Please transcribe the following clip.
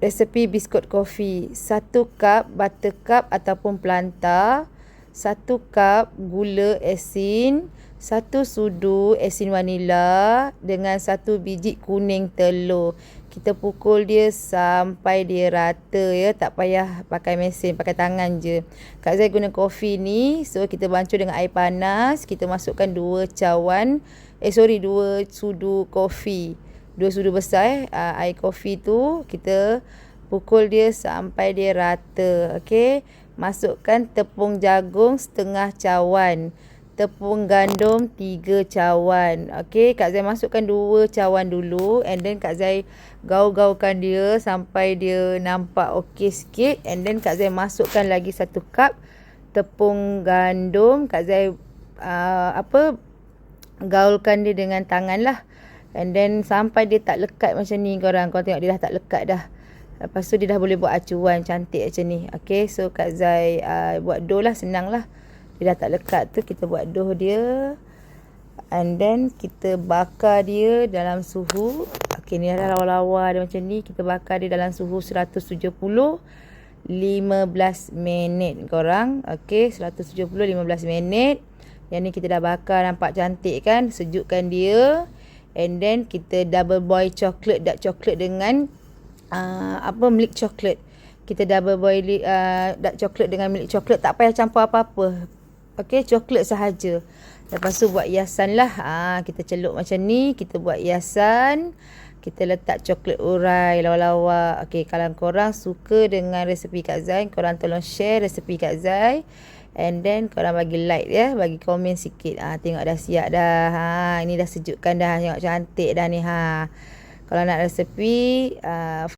Resepi biskut kopi. 1 cup buttercup ataupun planta, 1 cup gula asin, 1 sudu asin vanila dengan 1 biji kuning telur. Kita pukul dia sampai dia rata ya, tak payah pakai mesin, pakai tangan je. Kak Zai guna kopi ni, so kita bancuh dengan air panas, kita masukkan 2 sudu kopi. 2 sudu besar air kopi tu kita pukul dia sampai dia rata. Okey, masukkan tepung jagung setengah cawan, tepung gandum 3 cawan. Okey, Kak Zai masukkan 2 cawan dulu, and then Kak Zai gaul-gaulkan dia sampai dia nampak okey sikit, and then Kak Zai masukkan lagi 1 cup tepung gandum. Kak Zai gaulkan dia dengan tangan lah. And then sampai dia tak lekat macam ni korang tengok dia dah tak lekat dah. Lepas tu dia dah boleh buat acuan cantik macam ni. Okay, so Kak Zai buat dough lah, senang lah. Dia dah tak lekat tu, kita buat dough dia. And then kita bakar dia dalam suhu. Okay, ni dah lawa-lawa dia macam ni. Kita bakar dia dalam suhu 170 15 minit korang. Okay, 170 15 minit. Yang ni kita dah bakar, nampak cantik kan. Sejukkan dia. And then kita double boil dark coklat dengan milk coklat. Kita double boil dark coklat dengan milk coklat, tak payah campur apa-apa. Okey, coklat sahaja. Lepas tu buat hiasan lah. Kita celup macam ni, kita buat hiasan. Kita letak coklat urai lawa-lawa. Okey, kalau korang suka dengan resepi Kak Zai, korang tolong share resepi Kak Zai. And then korang bagi like ya, bagi komen sikit. Tengok dah siap dah. Ini dah sejukkan dah, tengok cantik dah ni. Kalau nak resepi